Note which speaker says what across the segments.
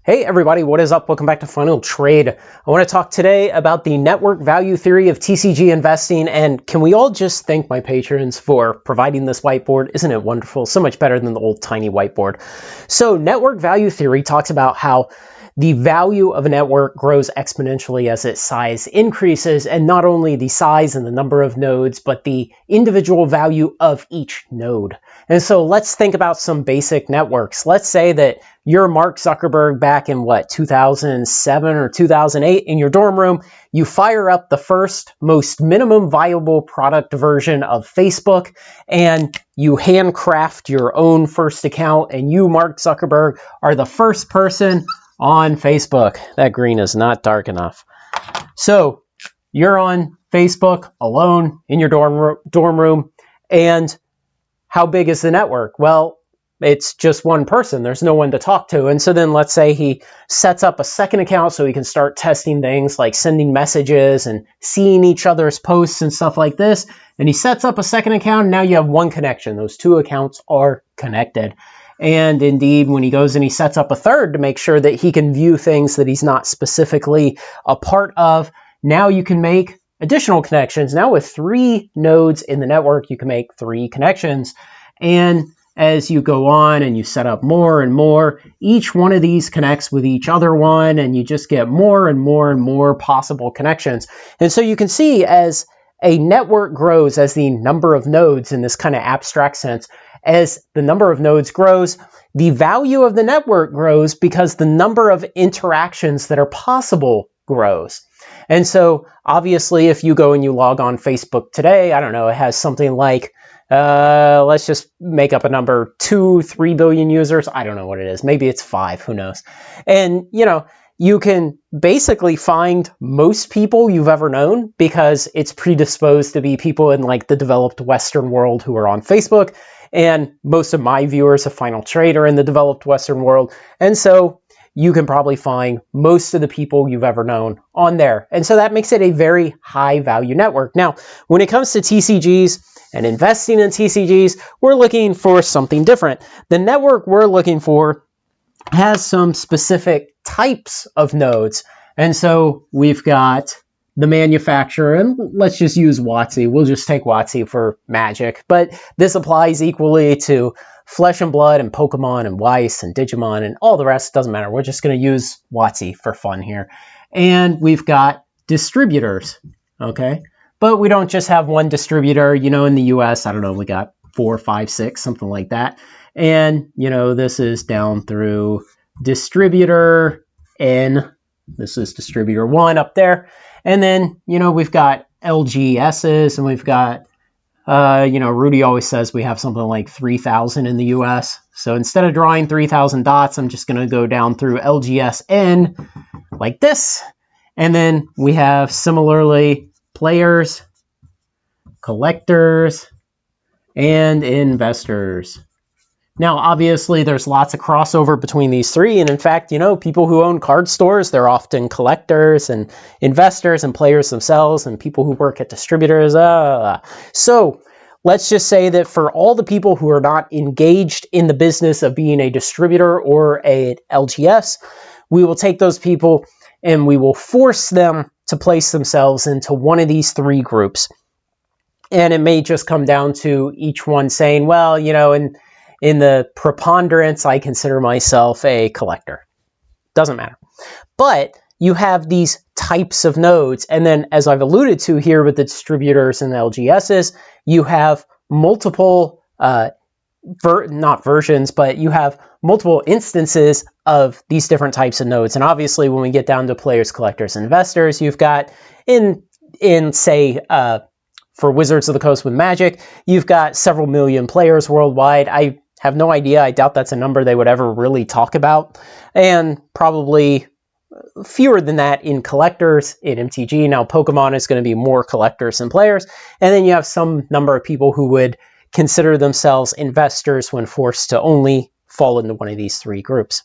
Speaker 1: Hey everybody, what is up? Welcome back to Final Trade. I want to talk today about the network value theory of TCG investing, and can we all just thank my patrons for providing this whiteboard? Isn't it wonderful? So much better than the old tiny whiteboard. So network value theory talks about how the value of a network grows exponentially as its size increases, and not only the size and the number of nodes, but the individual value of each node. And so let's think about some basic networks. Let's say that you're Mark Zuckerberg back in 2007 or 2008 in your dorm room. You fire up the first, most minimum viable product version of Facebook, and you handcraft your own first account, and you, Mark Zuckerberg, are the first person on Facebook. That green is not dark enough. So you're on Facebook alone in your dorm room, and how big is the network? Well, it's just one person. There's no one to talk to. And so then let's say he sets up a second account so he can start testing things like sending messages and seeing each other's posts and stuff like this. And he sets up a second account, and now you have one connection. Those two accounts are connected. And indeed, when he goes and he sets up a third to make sure that he can view things that he's not specifically a part of, now you can make additional connections. Now with 3 nodes in the network, you can make 3 connections. And as you go on and you set up more and more, each one of these connects with each other one, and you just get more and more and more possible connections. And so you can see as a network grows, as the number of nodes in this kind of abstract sense, as the number of nodes grows, the value of the network grows because the number of interactions that are possible grows. And so obviously if you go and you log on Facebook today, I don't know, it has something like, let's just make up a number, 2-3 billion users. I don't know what it is. Maybe it's 5, who knows? And you can basically find most people you've ever known because it's predisposed to be people in like the developed Western world who are on Facebook. And most of my viewers of Final Trade are in the developed Western world. And so you can probably find most of the people you've ever known on there. And so that makes it a very high value network. Now, when it comes to TCGs and investing in TCGs, we're looking for something different. The network we're looking for has some specific types of nodes. And so we've got the manufacturer, and let's just use WotC. We'll just take WotC for Magic, but this applies equally to Flesh and Blood and Pokemon and Weiss and Digimon and all the rest. Doesn't matter. We're just going to use WotC for fun here. And we've got distributors, okay? But we don't just have one distributor. In the US, I don't know, we got 4, 5, 6, something like that. And, this is down through distributor N. This is distributor 1 up there. And then, we've got LGSs, and we've got, Rudy always says we have something like 3,000 in the US. So instead of drawing 3,000 dots, I'm just going to go down through LGSN like this. And then we have similarly players, collectors, and investors. Now, obviously, there's lots of crossover between these 3. And in fact, people who own card stores, they're often collectors and investors and players themselves, and people who work at distributors. So let's just say that for all the people who are not engaged in the business of being a distributor or a LGS, we will take those people and we will force them to place themselves into one of these 3 groups. And it may just come down to each one saying, well, in the preponderance, I consider myself a collector. Doesn't matter. But you have these types of nodes. And then, as I've alluded to here with the distributors and the LGSs, you have multiple, not versions, but you have multiple instances of these different types of nodes. And obviously, when we get down to players, collectors, and investors, you've got say, for Wizards of the Coast with Magic, you've got several million players worldwide. I have no idea. I doubt that's a number they would ever really talk about. And probably fewer than that in collectors in MTG. Now, Pokemon is going to be more collectors than players. And then you have some number of people who would consider themselves investors when forced to only fall into one of these 3 groups.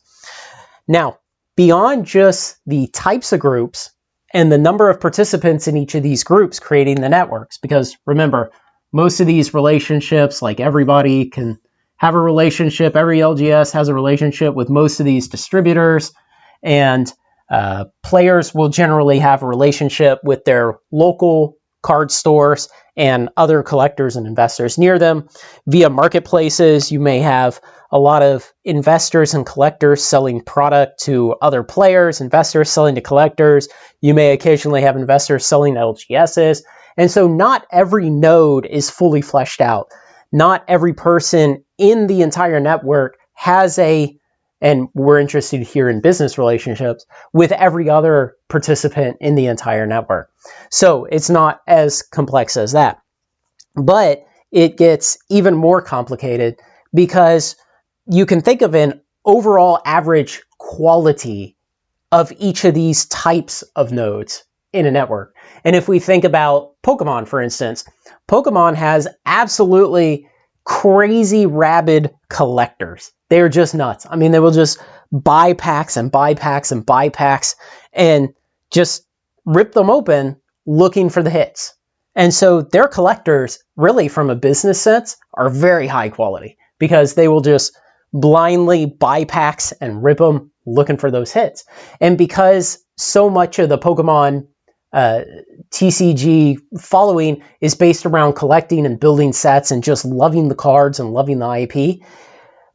Speaker 1: Now, beyond just the types of groups and the number of participants in each of these groups creating the networks, because remember, most of these relationships, like everybody can have a relationship, every LGS has a relationship with most of these distributors, and players will generally have a relationship with their local card stores and other collectors and investors near them. Via marketplaces, you may have a lot of investors and collectors selling product to other players, investors selling to collectors. You may occasionally have investors selling LGSs. And so not every node is fully fleshed out. Not every person in the entire network has and we're interested here in business relationships, with every other participant in the entire network. So it's not as complex as that. But it gets even more complicated because you can think of an overall average quality of each of these types of nodes in a network. And if we think about Pokemon, for instance, Pokemon has absolutely crazy rabid collectors. They're just nuts. I mean, they will just buy packs and buy packs and buy packs and just rip them open looking for the hits. And so their collectors, really from a business sense, are very high quality because they will just blindly buy packs and rip them looking for those hits. And because so much of the Pokemon TCG following is based around collecting and building sets and just loving the cards and loving the IP,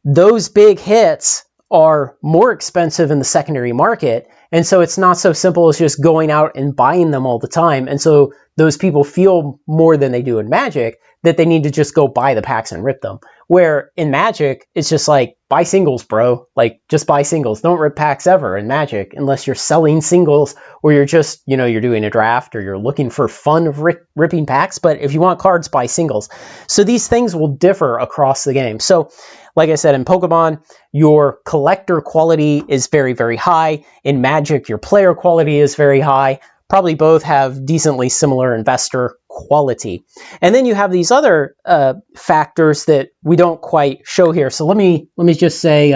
Speaker 1: those big hits are more expensive in the secondary market. And so it's not so simple as just going out and buying them all the time. And so those people feel more than they do in Magic that they need to just go buy the packs and rip them. Where in Magic, it's just like, buy singles, bro. Like, just buy singles. Don't rip packs ever in Magic unless you're selling singles or you're just, you're doing a draft or you're looking for fun of ripping packs. But if you want cards, buy singles. So these things will differ across the game. So like I said, in Pokemon, your collector quality is very, very high. In Magic, your player quality is very high. Probably both have decently similar investor quality. And then you have these other factors that we don't quite show here. So let me just say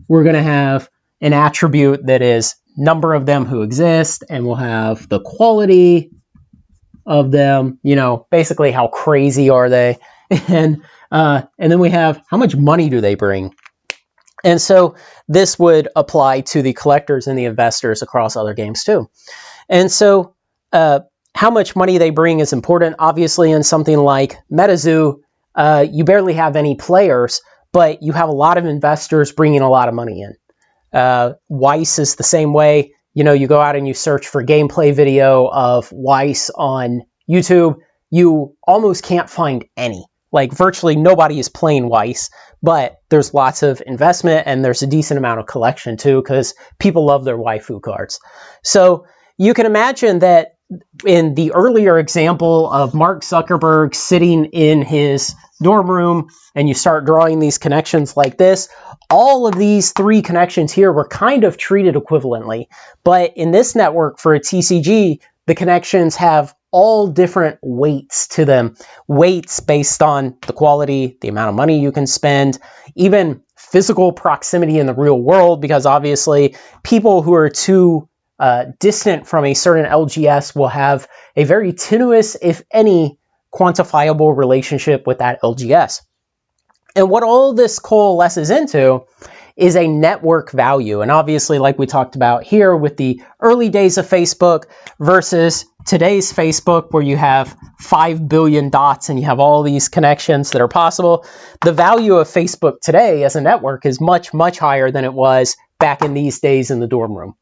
Speaker 1: we're going to have an attribute that is number of them who exist, and we'll have the quality of them, basically how crazy are they. And then we have how much money do they bring. And so this would apply to the collectors and the investors across other games too. And so how much money they bring is important. Obviously, in something like MetaZoo, you barely have any players, but you have a lot of investors bringing a lot of money in. Weiss is the same way. You go out and you search for gameplay video of Weiss on YouTube. You almost can't find any. Like, virtually nobody is playing Weiss, but there's lots of investment and there's a decent amount of collection too, because people love their waifu cards. So you can imagine that in the earlier example of Mark Zuckerberg sitting in his dorm room and you start drawing these connections like this, all of these three connections here were kind of treated equivalently. But in this network for a TCG, the connections have all different weights to them. Weights based on the quality, the amount of money you can spend, even physical proximity in the real world, because obviously people who are too distant from a certain LGS will have a very tenuous, if any, quantifiable relationship with that LGS. And what all this coalesces into is a network value. And obviously, like we talked about here with the early days of Facebook versus today's Facebook, where you have 5 billion dots and you have all these connections that are possible, the value of Facebook today as a network is much, much higher than it was back in these days in the dorm room.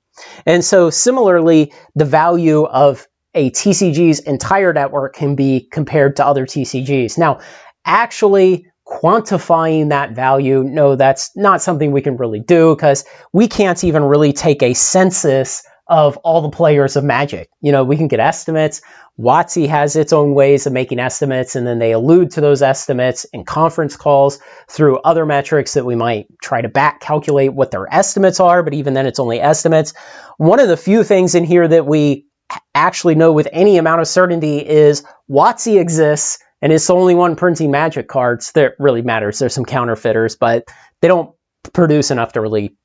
Speaker 1: And so similarly, the value of a TCG's entire network can be compared to other TCGs. Now, actually quantifying that value, no, that's not something we can really do, because we can't even really take a census of all the players of Magic. We can get estimates. WotC has its own ways of making estimates, and then they allude to those estimates in conference calls through other metrics that we might try to back calculate what their estimates are, but even then it's only estimates. One of the few things in here that we actually know with any amount of certainty is WotC exists, and it's the only one printing Magic cards that really matters. There's some counterfeiters, but they don't produce enough to really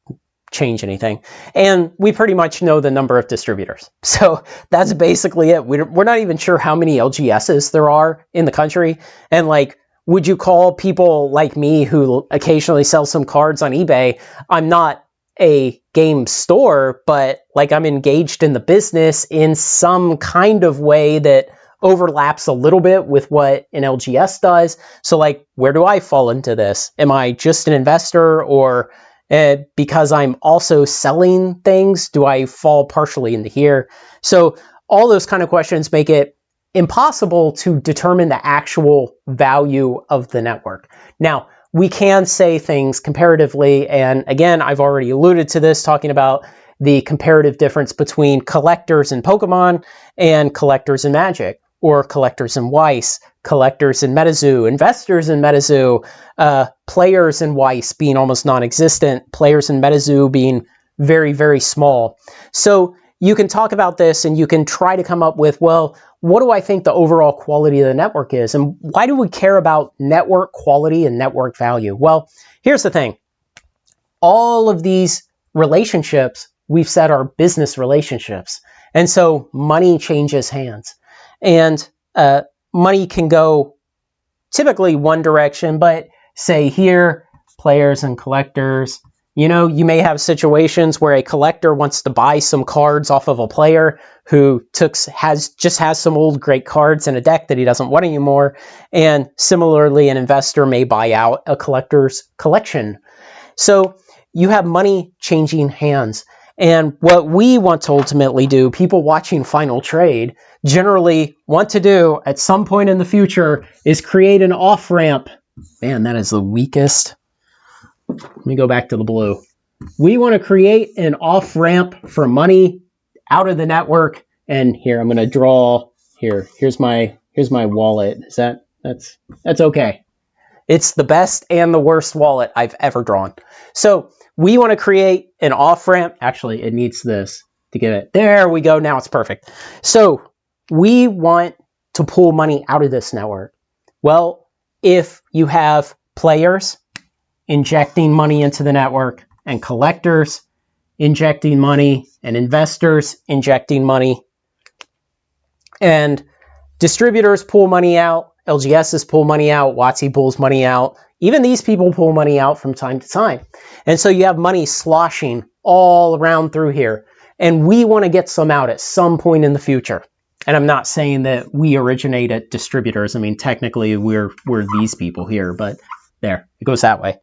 Speaker 1: change anything. And we pretty much know the number of distributors. So that's basically it. We're not even sure how many LGSs there are in the country. And would you call people like me who occasionally sell some cards on eBay? I'm not a game store, but like I'm engaged in the business in some kind of way that overlaps a little bit with what an LGS does. So like, where do I fall into this? Am I just an investor, or because I'm also selling things, do I fall partially into here? So all those kind of questions make it impossible to determine the actual value of the network. Now, we can say things comparatively, and again, I've already alluded to this, talking about the comparative difference between collectors in Pokemon and collectors in Magic, or collectors in Weiss, collectors in MetaZoo, investors in MetaZoo, players in Weiss being almost non-existent, players in MetaZoo being very, very small. So you can talk about this and you can try to come up with, well, what do I think the overall quality of the network is? And why do we care about network quality and network value? Well, here's the thing. All of these relationships we've said are business relationships. And so money changes hands. And money can go typically one direction, but say here, players and collectors, you know, you may have situations where a collector wants to buy some cards off of a player who has some old great cards in a deck that he doesn't want anymore. And similarly, an investor may buy out a collector's collection. So you have money changing hands. And what we want to ultimately do, people watching Final Trade generally want to do at some point in the future, is create an off-ramp. Man, that is the weakest. Let me go back to the blue. We want to create an off-ramp for money out of the network. And here, I'm going to draw here. Here's my wallet. That's okay. It's the best and the worst wallet I've ever drawn. So we want to create an off-ramp. Actually, it needs this to get it. There we go. Now it's perfect. So we want to pull money out of this network. Well, if you have players injecting money into the network, and collectors injecting money, and investors injecting money, and distributors pull money out, LGSs pull money out, WotC pulls money out, even these people pull money out from time to time. And so you have money sloshing all around through here. And we want to get some out at some point in the future. And I'm not saying that we originate at distributors. I mean, technically we're these people here, but there, it goes that way.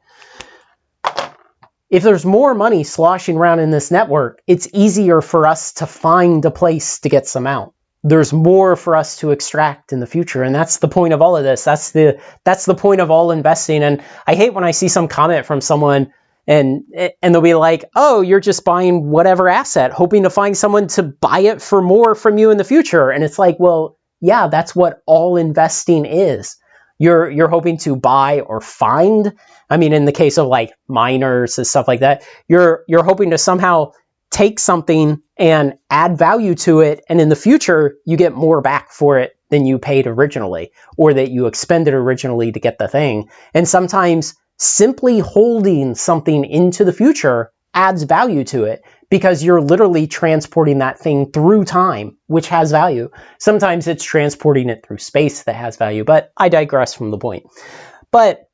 Speaker 1: If there's more money sloshing around in this network, it's easier for us to find a place to get some out. There's more for us to extract in the future, and that's the point of all of this. That's the point of all investing. And I hate when I see some comment from someone and they'll be like, "Oh, you're just buying whatever asset, hoping to find someone to buy it for more from you in the future." And it's like, well, yeah, that's what all investing is. You're hoping to buy or find. I mean, in the case of like miners and stuff like that, you're hoping to somehow take something and add value to it, and in the future you get more back for it than you paid originally, or that you expended originally to get the thing. And sometimes simply holding something into the future adds value to it, because you're literally transporting that thing through time, which has value. Sometimes it's transporting it through space that has value, but I digress from the point. But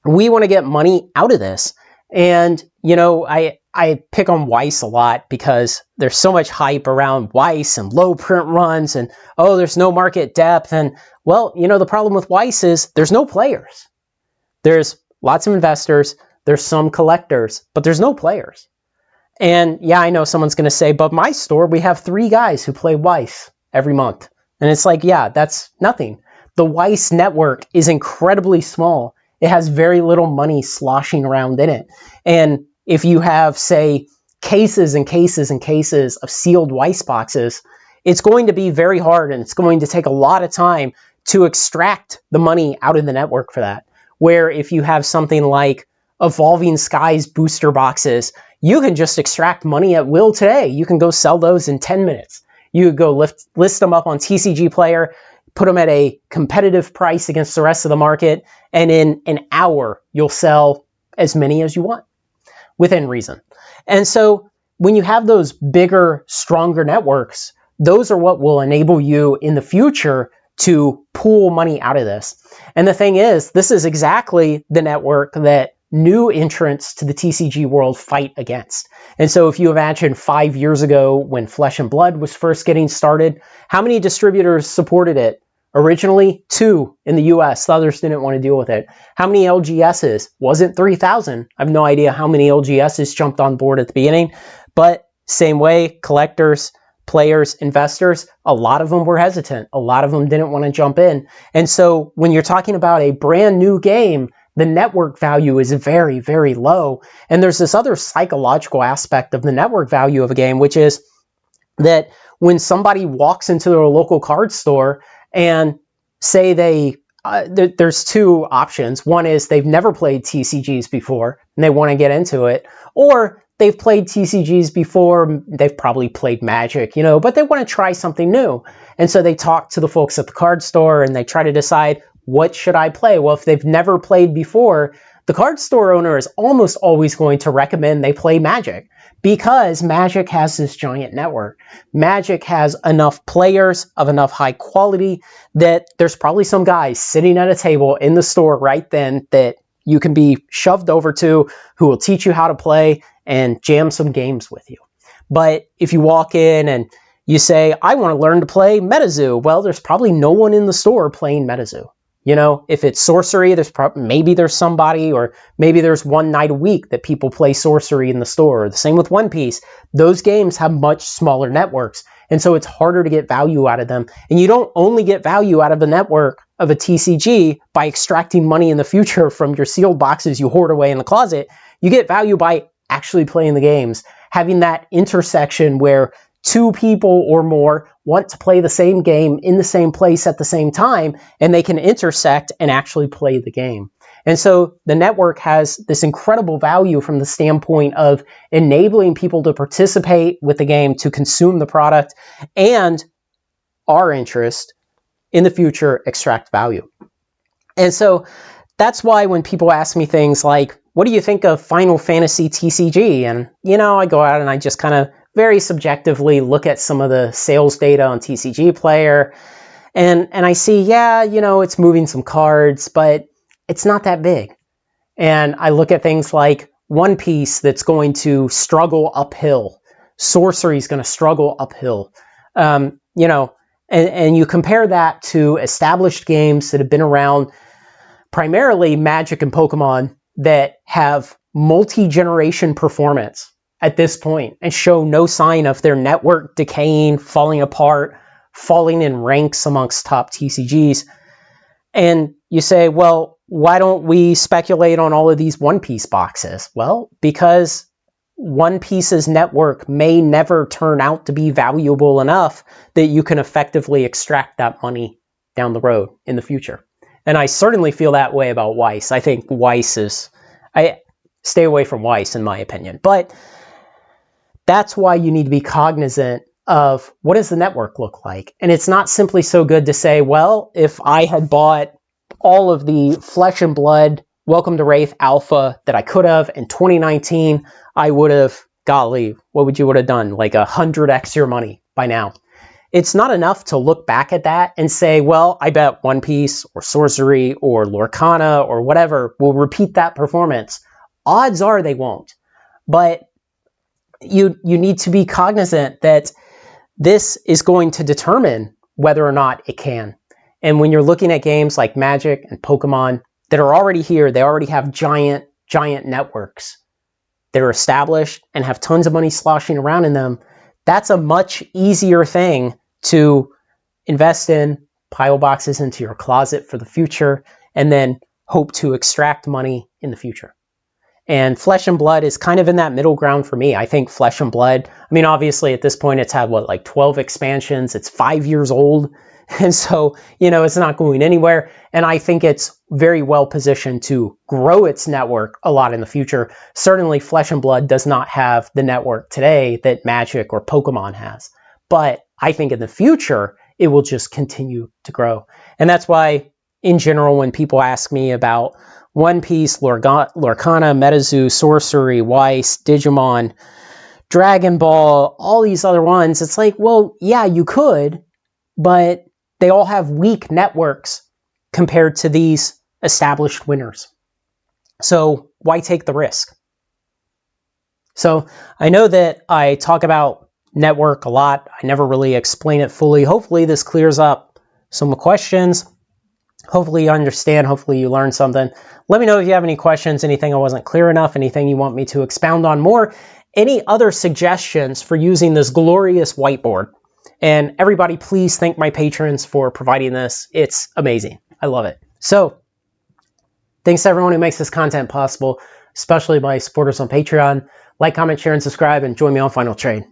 Speaker 1: we want to get money out of this. And, you know, I pick on Weiss a lot because there's so much hype around Weiss and low print runs and, oh, there's no market depth. And, well, you know, the problem with Weiss is there's no players. There's lots of investors, there's some collectors, but there's no players. And yeah, I know someone's going to say, but my store, we have 3 guys who play Weiss every month. And it's like, yeah, that's nothing. The Weiss network is incredibly small. It has very little money sloshing around in it. And if you have, say, cases and cases and cases of sealed Weiss boxes, it's going to be very hard, and it's going to take a lot of time to extract the money out of the network for that. Where if you have something like Evolving Skies booster boxes, you can just extract money at will today. You can go sell those in 10 minutes. You could go list them up on TCG Player, put them at a competitive price against the rest of the market, and in an hour, you'll sell as many as you want within reason. And so when you have those bigger, stronger networks, those are what will enable you in the future to pull money out of this. And the thing is, this is exactly the network that new entrants to the TCG world fight against. And so if you imagine 5 years ago when Flesh and Blood was first getting started, how many distributors supported it? Originally, 2 in the US. The others didn't want to deal with it. How many LGSs? Wasn't 3,000. I have no idea how many LGSs jumped on board at the beginning. But same way, collectors, players, investors, a lot of them were hesitant. A lot of them didn't want to jump in. And so when you're talking about a brand new game, the network value is very, very low. And there's this other psychological aspect of the network value of a game, which is that when somebody walks into their local card store and say there's 2 options. One is they've never played TCGs before and they want to get into it, or they've played TCGs before, they've probably played Magic, but they want to try something new. And so they talk to the folks at the card store and they try to decide, what should I play? Well, if they've never played before, the card store owner is almost always going to recommend they play Magic, because Magic has this giant network. Magic has enough players of enough high quality that there's probably some guy sitting at a table in the store right then that you can be shoved over to, who will teach you how to play and jam some games with you. But if you walk in and you say, I want to learn to play MetaZoo, well, there's probably no one in the store playing MetaZoo. If it's Sorcery, maybe there's somebody, or maybe there's one night a week that people play Sorcery in the store. The same with One Piece. Those games have much smaller networks, and so it's harder to get value out of them. And you don't only get value out of the network of a TCG by extracting money in the future from your sealed boxes you hoard away in the closet. You get value by actually playing the games, having that intersection where 2 people or more want to play the same game in the same place at the same time, and they can intersect and actually play the game. And so the network has this incredible value from the standpoint of enabling people to participate with the game, to consume the product, and our interest in the future extract value. And so that's why when people ask me things like, what do you think of Final Fantasy TCG? And, I go out and I just kind of very subjectively look at some of the sales data on TCG Player, and I see, it's moving some cards, but it's not that big. And I look at things like One Piece that's going to struggle uphill. Sorcery is going to struggle uphill. And you compare that to established games that have been around, primarily Magic and Pokemon, that have multi-generation performance at this point and show no sign of their network decaying, falling apart, falling in ranks amongst top TCGs. And you say, well, why don't we speculate on all of these One Piece boxes? Well, because One Piece's network may never turn out to be valuable enough that you can effectively extract that money down the road in the future. And I certainly feel that way about Weiss. I think I stay away from Weiss in my opinion. But that's why you need to be cognizant of what does the network look like. And it's not simply so good to say, well, if I had bought all of the Flesh and Blood Welcome to Wraith Alpha that I could have in 2019, I would have, golly, what would you have done? Like 100x your money by now. It's not enough to look back at that and say, well, I bet One Piece or Sorcery or Lorcana or whatever will repeat that performance. Odds are they won't. But you need to be cognizant that this is going to determine whether or not it can. And when you're looking at games like Magic and Pokemon that are already here, they already have giant networks that are established and have tons of money sloshing around in them. That's a much easier thing to invest in, pile boxes into your closet for the future, and then hope to extract money in the future. And Flesh and Blood is kind of in that middle ground for me. I think Flesh and Blood, obviously at this point it's had 12 expansions. It's 5 years old. And so, it's not going anywhere. And I think it's very well positioned to grow its network a lot in the future. Certainly Flesh and Blood does not have the network today that Magic or Pokemon has. But I think in the future, it will just continue to grow. And that's why, in general, when people ask me about One Piece, Lorcana, MetaZoo, Sorcery, Weiss, Digimon, Dragon Ball, all these other ones, it's like, well, yeah, you could, but they all have weak networks compared to these established winners. So why take the risk? So I know that I talk about network a lot. I never really explain it fully. Hopefully this clears up some questions. Hopefully you understand. Hopefully you learned something. Let me know if you have any questions, anything I wasn't clear enough, anything you want me to expound on more, any other suggestions for using this glorious whiteboard. And everybody, please thank my patrons for providing this. It's amazing. I love it. So thanks to everyone who makes this content possible, especially my supporters on Patreon. Like, comment, share, and subscribe, and join me on Final Trade.